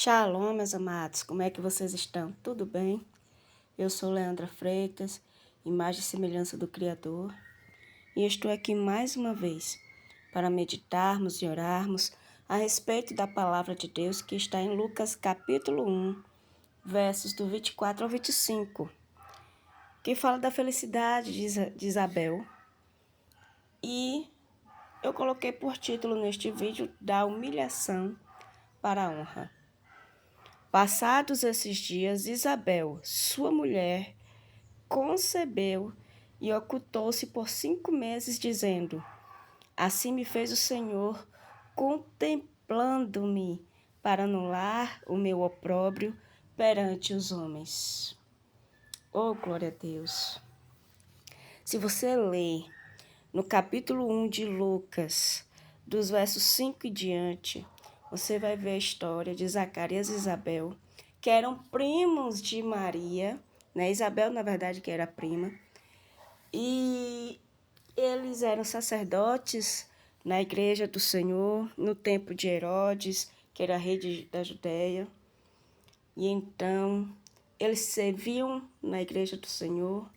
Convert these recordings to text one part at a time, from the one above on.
Shalom, meus amados, como é que vocês estão? Tudo bem? Eu sou Leandra Freitas, imagem e semelhança do Criador, e estou aqui mais uma vez para meditarmos e orarmos a respeito da palavra de Deus que está em Lucas capítulo 1, versos do 24 ao 25, que fala da felicidade de Isabel. E eu coloquei por título neste vídeo da humilhação para a honra. Passados esses dias, Isabel, sua mulher, concebeu e ocultou-se por 5 meses, dizendo: Assim me fez o Senhor, contemplando-me, para anular o meu opróbrio perante os homens. Oh, glória a Deus! Se você ler no capítulo 1 de Lucas, dos versos 5 em diante, você vai ver a história de Zacarias e Isabel, que eram primos de Maria, né? Isabel, na verdade, que era prima, e eles eram sacerdotes na igreja do Senhor, no tempo de Herodes, que era rei da Judéia. E então, eles serviam na igreja do Senhor,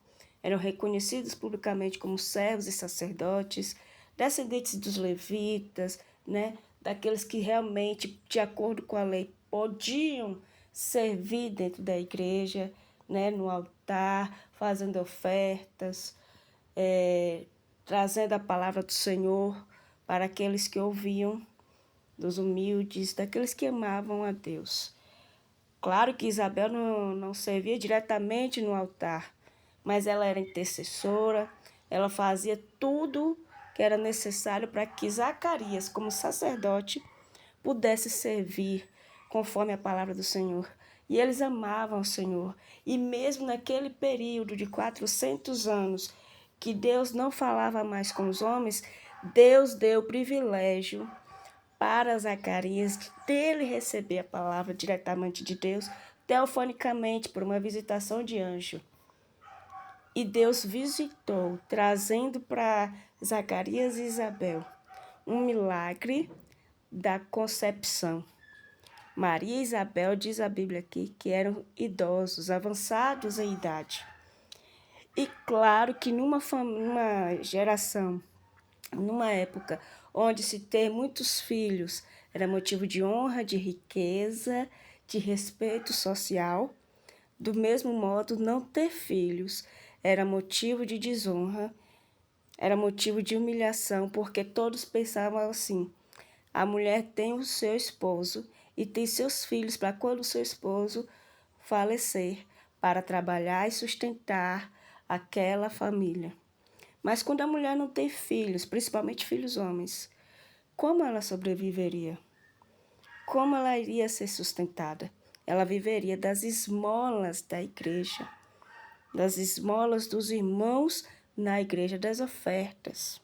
eram reconhecidos publicamente como servos e sacerdotes, descendentes dos levitas, né? Daqueles que realmente, de acordo com a lei, podiam servir dentro da igreja, né? No altar, fazendo ofertas, trazendo a palavra do Senhor para aqueles que ouviam, dos humildes, daqueles que amavam a Deus. Claro que Isabel não servia diretamente no altar, mas ela era intercessora, ela fazia tudo que era necessário para que Zacarias, como sacerdote, pudesse servir conforme a palavra do Senhor. E eles amavam o Senhor. E mesmo naquele período de 400 anos, que Deus não falava mais com os homens, Deus deu o privilégio para Zacarias dele receber a palavra diretamente de Deus, teofonicamente, por uma visitação de anjo. E Deus visitou, trazendo para Zacarias e Isabel um milagre da concepção. Maria e Isabel, diz a Bíblia aqui, que eram idosos, avançados em idade. E claro que numa geração, numa época onde se ter muitos filhos era motivo de honra, de riqueza, de respeito social, do mesmo modo, não ter filhos era motivo de desonra, era motivo de humilhação, porque todos pensavam assim: a mulher tem o seu esposo e tem seus filhos para quando o seu esposo falecer, para trabalhar e sustentar aquela família. Mas quando a mulher não tem filhos, principalmente filhos homens, como ela sobreviveria? Como ela iria ser sustentada? Ela viveria das esmolas da igreja, das esmolas dos irmãos na igreja, das ofertas.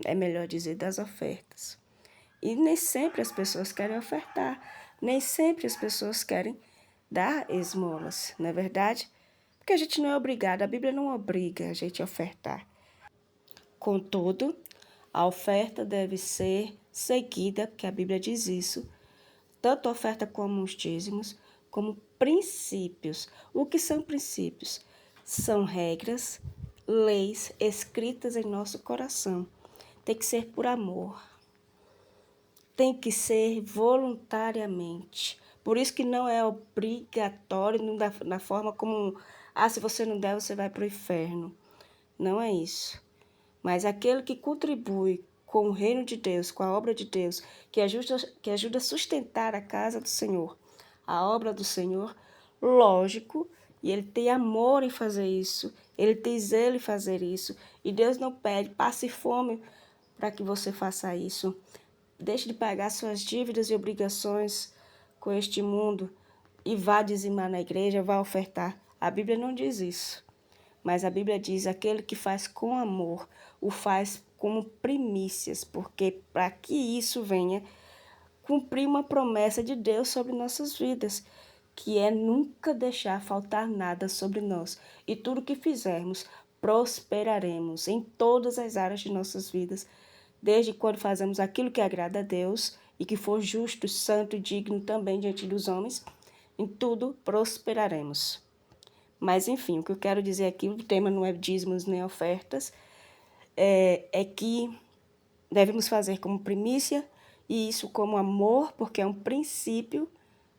É melhor dizer das ofertas. E nem sempre as pessoas querem ofertar, nem sempre as pessoas querem dar esmolas, não é verdade? Porque a gente não é obrigado, a Bíblia não obriga a gente a ofertar. Contudo, a oferta deve ser seguida, porque a Bíblia diz isso, tanto a oferta como os dízimos, como princípios. O que são princípios? São regras, leis escritas em nosso coração. Tem que ser por amor. Tem que ser voluntariamente. Por isso que não é obrigatório, não da forma como, se você não der, você vai para o inferno. Não é isso. Mas aquele que contribui com o reino de Deus, com a obra de Deus, que ajuda a sustentar a casa do Senhor, a obra do Senhor, lógico, e ele tem amor em fazer isso, ele tem zelo em fazer isso, e Deus não pede, passe fome para que você faça isso. Deixe de pagar suas dívidas e obrigações com este mundo e vá dizimar na igreja, vá ofertar. A Bíblia não diz isso. Mas a Bíblia diz: aquele que faz com amor, o faz como primícias, porque para que isso venha cumprir uma promessa de Deus sobre nossas vidas, que é nunca deixar faltar nada sobre nós. E tudo que fizermos, prosperaremos em todas as áreas de nossas vidas, desde quando fazemos aquilo que agrada a Deus e que for justo, santo e digno também diante dos homens, em tudo prosperaremos. Mas, enfim, o que eu quero dizer aqui, o tema não é dízimos nem ofertas, é que devemos fazer como primícia, e isso como amor, porque é um princípio,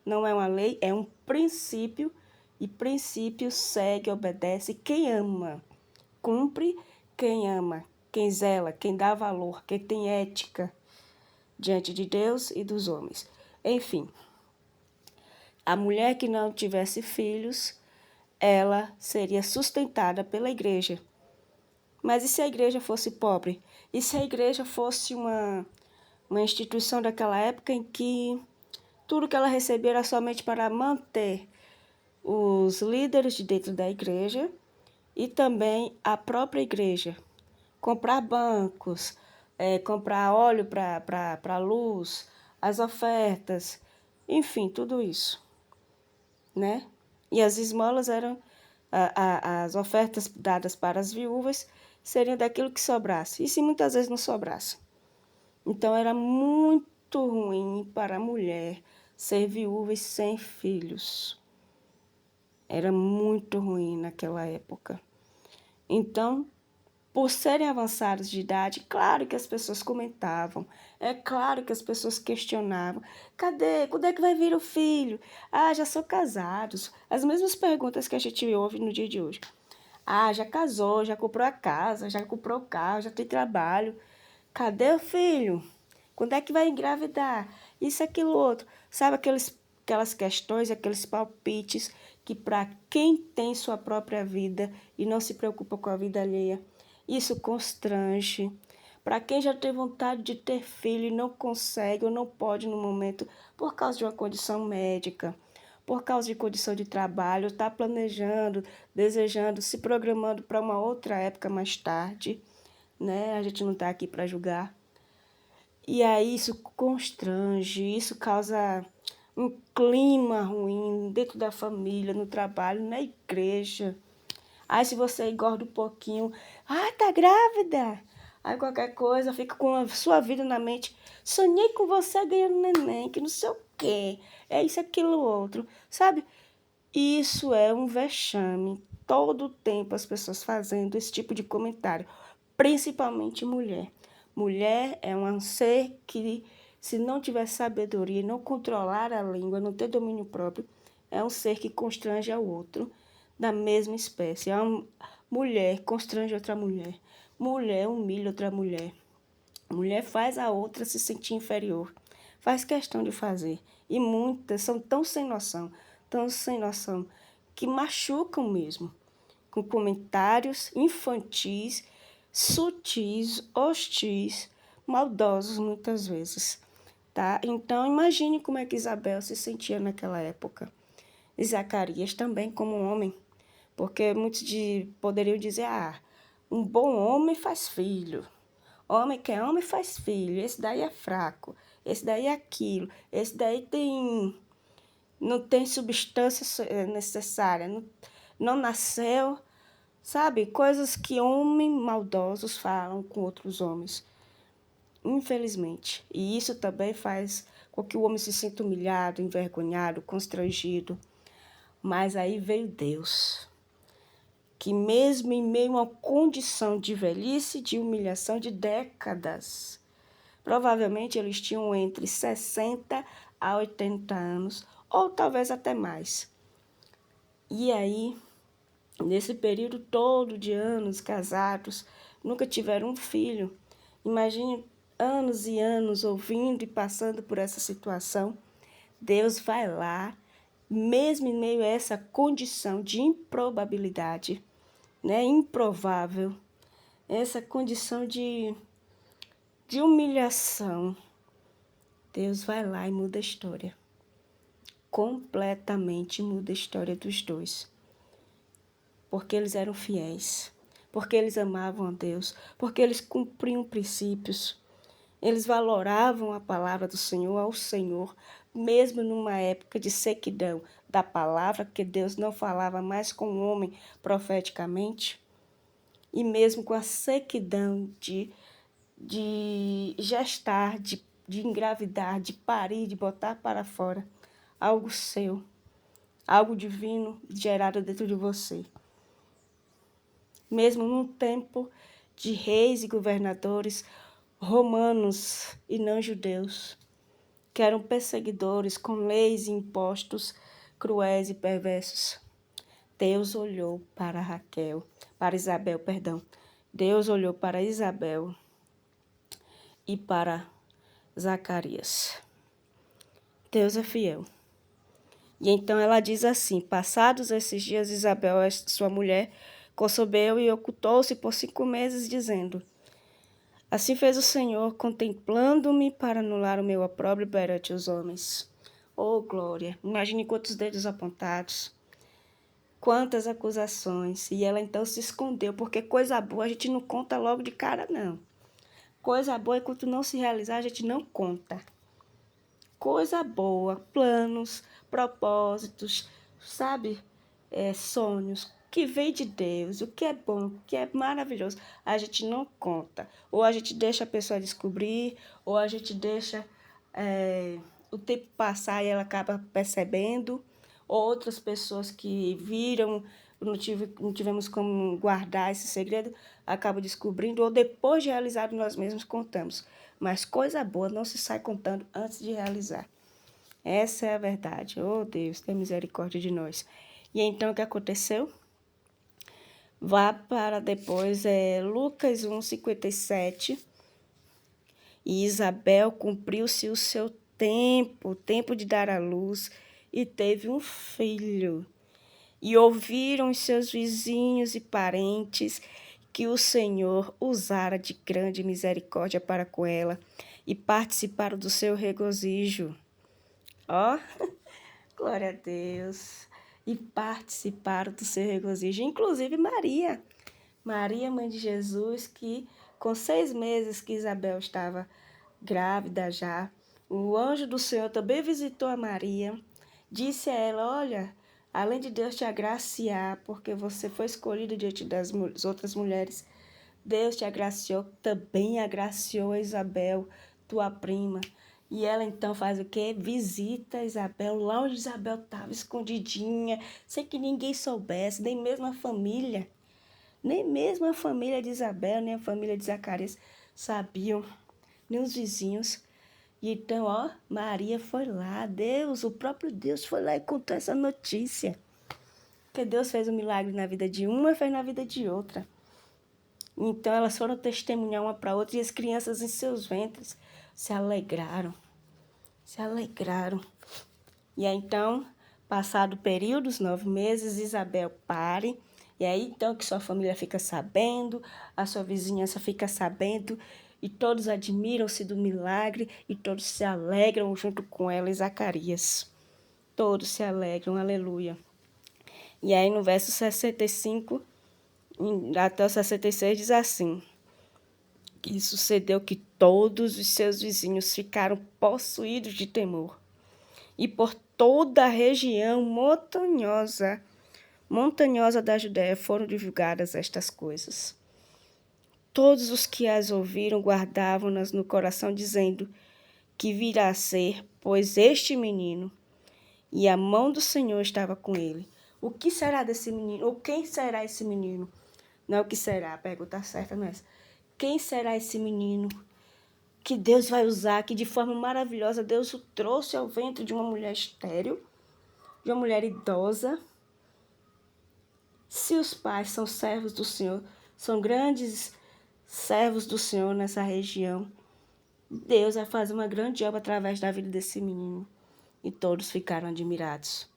não é uma lei, é um princípio, e princípio segue, obedece quem ama. Cumpre quem ama, quem zela, quem dá valor, quem tem ética diante de Deus e dos homens. Enfim, a mulher que não tivesse filhos, ela seria sustentada pela igreja. Mas e se a igreja fosse pobre? E se a igreja fosse uma instituição daquela época em que tudo que ela recebia era somente para manter os líderes de dentro da igreja e também a própria igreja? Comprar bancos, comprar óleo para a luz, as ofertas, enfim, tudo isso, né? E as esmolas eram, as ofertas dadas para as viúvas seriam daquilo que sobrasse, e se muitas vezes não sobrasse. Então era muito ruim para a mulher ser viúva e sem filhos. Era muito ruim naquela época. Então, por serem avançados de idade, claro que as pessoas comentavam, é claro que as pessoas questionavam. Cadê? Quando é que vai vir o filho? Ah, já são casados. As mesmas perguntas que a gente ouve no dia de hoje. Ah, já casou, já comprou a casa, já comprou o carro, já tem trabalho. Cadê o filho? Quando é que vai engravidar? Isso, aquilo, outro. Sabe aquelas questões, aqueles palpites que para quem tem sua própria vida e não se preocupa com a vida alheia, isso constrange. Para quem já tem vontade de ter filho e não consegue ou não pode no momento por causa de uma condição médica, por causa de condição de trabalho, está planejando, desejando, se programando para uma outra época mais tarde, né? A gente não está aqui para julgar. E aí isso constrange, isso causa um clima ruim dentro da família, no trabalho, na igreja. Aí se você engorda um pouquinho, tá grávida. Aí qualquer coisa fica com a sua vida na mente. Sonhei com você ganhando neném, que não sei o quê. É isso, aquilo, outro. Sabe? Isso é um vexame. Todo o tempo as pessoas fazendo esse tipo de comentário. Principalmente mulher. Mulher é um ser que, se não tiver sabedoria, não controlar a língua, não ter domínio próprio, é um ser que constrange ao outro da mesma espécie. A mulher constrange outra mulher. Mulher humilha outra mulher. Mulher faz a outra se sentir inferior. Faz questão de fazer. E muitas são tão sem noção, que machucam mesmo, com comentários infantis, sutis, hostis, maldosos muitas vezes, tá? Então imagine como é que Isabel se sentia naquela época. E Zacarias também como homem, porque muitos poderiam dizer, um bom homem faz filho. Homem que é homem faz filho, esse daí é fraco, esse daí é aquilo, esse daí não tem substância necessária, não nasceu, sabe? Coisas que homens maldosos falam com outros homens, infelizmente. E isso também faz com que o homem se sinta humilhado, envergonhado, constrangido. Mas aí veio Deus, que mesmo em meio a uma condição de velhice, de humilhação de décadas, provavelmente eles tinham entre 60 a 80 anos, ou talvez até mais. E aí, nesse período todo de anos casados, nunca tiveram um filho. Imagine anos e anos ouvindo e passando por essa situação. Deus vai lá, mesmo em meio a essa condição de improbabilidade, né, improvável, essa condição de humilhação, Deus vai lá e muda a história. Completamente muda a história dos dois. Porque eles eram fiéis, porque eles amavam a Deus, porque eles cumpriam princípios. Eles valoravam a palavra do Senhor ao Senhor, mesmo numa época de sequidão da palavra, que Deus não falava mais com o homem profeticamente, e mesmo com a sequidão de gestar, de de engravidar, de parir, de botar para fora algo seu, algo divino gerado dentro de você. Mesmo num tempo de reis e governadores romanos e não judeus, que eram perseguidores com leis e impostos cruéis e perversos. Deus olhou para Isabel, perdão. Deus olhou para Isabel e para Zacarias. Deus é fiel. E então ela diz assim: passados esses dias, Isabel, sua mulher, concebeu e ocultou-se por 5 meses, dizendo: assim fez o Senhor, contemplando-me para anular o meu opróbrio perante os homens. Oh, glória! Imagine quantos dedos apontados, quantas acusações. E ela então se escondeu, porque coisa boa a gente não conta logo de cara, não. Coisa boa, enquanto não se realizar, a gente não conta. Coisa boa, planos, propósitos, sabe? Sonhos, que vem de Deus, o que é bom, o que é maravilhoso, a gente não conta. Ou a gente deixa a pessoa descobrir, ou a gente deixa o tempo passar e ela acaba percebendo. Outras pessoas que viram, não tivemos como guardar esse segredo, acabam descobrindo, ou depois de realizado nós mesmos contamos. Mas coisa boa não se sai contando antes de realizar. Essa é a verdade. Oh, Deus, tem misericórdia de nós. E então o que aconteceu? Vá para depois, Lucas 1:57. E Isabel cumpriu-se o seu tempo, o tempo de dar à luz, e teve um filho. E ouviram os seus vizinhos e parentes que o Senhor usara de grande misericórdia para com ela, e participaram do seu regozijo. Ó, glória a Deus. E participaram do seu regozijo, inclusive Maria. Maria, mãe de Jesus, que com 6 meses que Isabel estava grávida já, o anjo do Senhor também visitou a Maria, disse a ela: olha, além de Deus te agraciar, porque você foi escolhida diante das outras mulheres, Deus te agraciou, também agraciou a Isabel, tua prima. E ela então faz o quê? Visita Isabel, lá onde Isabel estava escondidinha, sem que ninguém soubesse, nem mesmo a família. Nem mesmo a família de Isabel, nem a família de Zacarias sabiam, nem os vizinhos. E então, ó, Maria foi lá, Deus, o próprio Deus foi lá e contou essa notícia. Porque Deus fez um milagre na vida de uma e fez na vida de outra. Então elas foram testemunhar uma para outra e as crianças em seus ventres se alegraram. Se alegraram. E aí então, passado o período, os 9 meses, Isabel pare. E aí então que sua família fica sabendo, a sua vizinhança fica sabendo, e todos admiram-se do milagre, e todos se alegram junto com ela e Zacarias. Todos se alegram, aleluia. E aí no verso 65 até o 66 diz assim: e sucedeu que todos os seus vizinhos ficaram possuídos de temor, e por toda a região montanhosa da Judéia foram divulgadas estas coisas. Todos os que as ouviram guardavam-nas no coração, dizendo: que virá a ser, pois este menino, e a mão do Senhor estava com ele. O que será desse menino? Ou quem será esse menino? Não é o que será, a pergunta certa não é essa. Quem será esse menino que Deus vai usar, que de forma maravilhosa Deus o trouxe ao ventre de uma mulher estéril, de uma mulher idosa? Se os pais são servos do Senhor, são grandes servos do Senhor nessa região, Deus vai fazer uma grande obra através da vida desse menino. E todos ficaram admirados.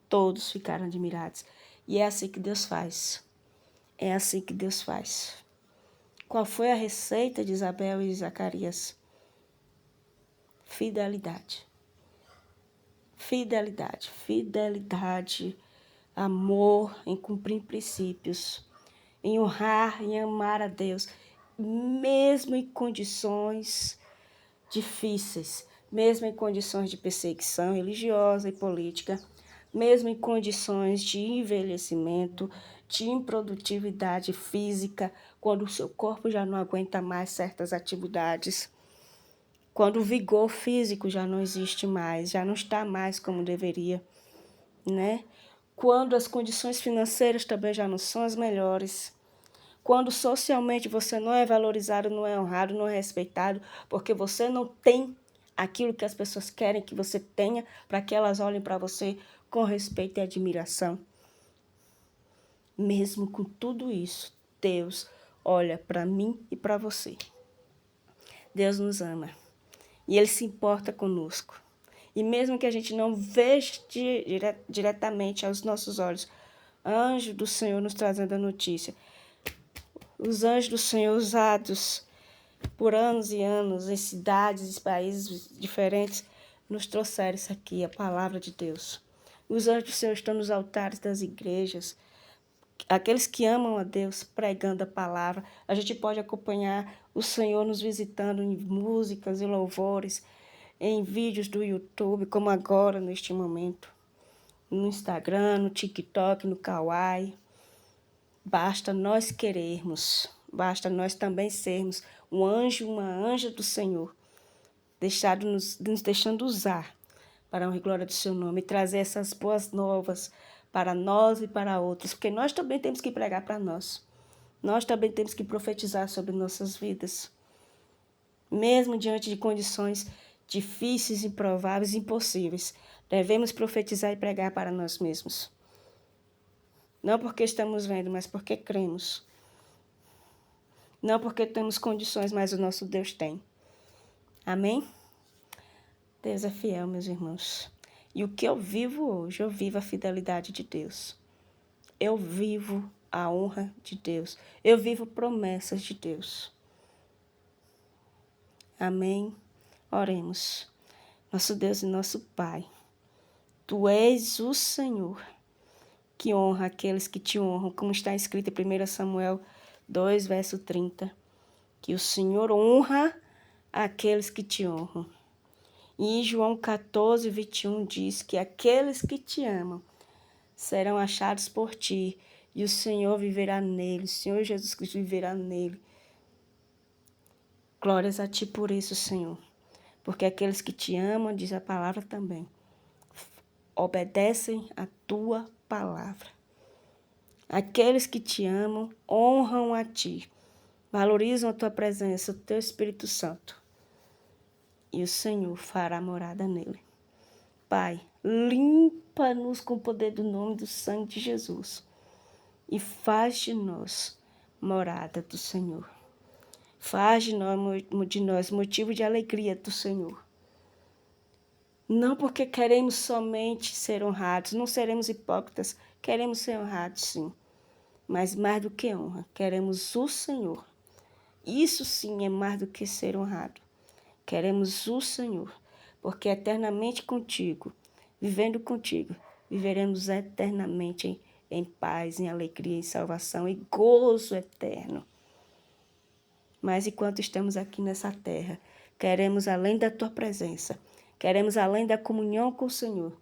Todos ficaram admirados. E é assim que Deus faz. É assim que Deus faz. Qual foi a receita de Isabel e Zacarias? Fidelidade. Fidelidade. Fidelidade. Amor em cumprir princípios. Em honrar e amar a Deus. Mesmo em condições difíceis. Mesmo em condições de perseguição religiosa e política. Mesmo em condições de envelhecimento, de improdutividade física, quando o seu corpo já não aguenta mais certas atividades. quando o vigor físico já não existe mais, já não está mais como deveria, né? Quando as condições financeiras também já não são as melhores, quando socialmente você não é valorizado, não é honrado, não é respeitado, porque você não tem aquilo que as pessoas querem que você tenha, para que elas olhem para você com respeito e admiração. Mesmo com tudo isso, Deus olha para mim e para você. Deus nos ama e Ele se importa conosco. E mesmo que a gente não veja diretamente aos nossos olhos, anjo do Senhor nos trazendo a notícia, os anjos do Senhor usados por anos e anos em cidades e países diferentes nos trouxeram isso aqui, a palavra de Deus. Os anjos do Senhor estão nos altares das igrejas, aqueles que amam a Deus pregando a palavra. A gente pode acompanhar o Senhor nos visitando em músicas e louvores, em vídeos do YouTube, como agora, neste momento, no Instagram, no TikTok, no Kawaii. Basta nós querermos, basta nós também sermos um anjo, uma anja do Senhor, nos deixando usar para a honra e glória do seu nome, e trazer essas boas novas para nós e para outros, porque nós também temos que pregar para nós. Nós também temos que profetizar sobre nossas vidas. Mesmo diante de condições difíceis, improváveis, impossíveis, devemos profetizar e pregar para nós mesmos. Não porque estamos vendo, mas porque cremos. Não porque temos condições, mas o nosso Deus tem. Amém? Deus é fiel, meus irmãos. E o que eu vivo hoje, eu vivo a fidelidade de Deus. Eu vivo a honra de Deus. Eu vivo promessas de Deus. Amém? Oremos. Nosso Deus e nosso Pai, Tu és o Senhor, que honra aqueles que te honram, como está escrito em 1 Samuel 2, verso 30. Que o Senhor honra aqueles que te honram. E em João 14, 21 diz que aqueles que te amam serão achados por ti, e o Senhor viverá nele, o Senhor Jesus Cristo viverá nele. Glórias a ti por isso, Senhor, porque aqueles que te amam, diz a palavra também, obedecem a tua palavra. Aqueles que te amam, honram a ti, valorizam a tua presença, o teu Espírito Santo, e o Senhor fará morada nele. Pai, limpa-nos com o poder do nome do sangue de Jesus e faz de nós morada do Senhor. Faz de nós motivo de alegria do Senhor. Não porque queremos somente ser honrados, não seremos hipócritas, queremos ser honrados sim, mas mais do que honra, queremos o Senhor. Isso sim é mais do que ser honrado. Queremos o Senhor, porque eternamente contigo, vivendo contigo, viveremos eternamente em paz, em alegria, em salvação e gozo eterno. Mas enquanto estamos aqui nessa terra, queremos além da tua presença, queremos além da comunhão com o Senhor,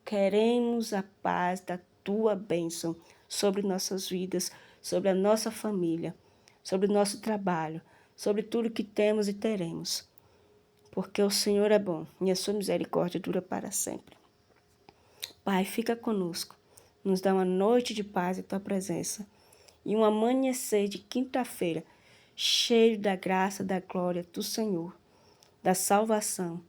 queremos a paz da tua bênção sobre nossas vidas, sobre a nossa família, sobre o nosso trabalho, sobre tudo que temos e teremos. Porque o Senhor é bom e a sua misericórdia dura para sempre. Pai, fica conosco, nos dá uma noite de paz em tua presença e um amanhecer de quinta-feira cheio da graça, da glória do Senhor, da salvação,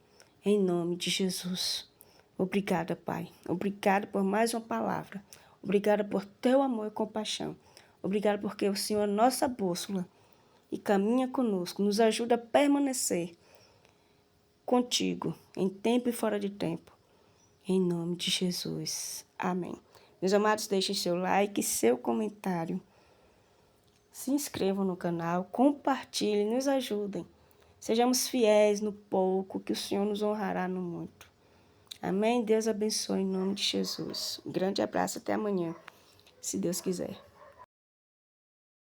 em nome de Jesus. Obrigada, Pai. Obrigada por mais uma palavra. Obrigada por teu amor e compaixão. Obrigada porque o Senhor é nossa bússola e caminha conosco, nos ajuda a permanecer contigo, em tempo e fora de tempo. Em nome de Jesus. Amém. Meus amados, deixem seu like, seu comentário. Se inscrevam no canal, compartilhem, nos ajudem. Sejamos fiéis no pouco, que o Senhor nos honrará no muito. Amém? Deus abençoe em nome de Jesus. Um grande abraço, até amanhã, se Deus quiser.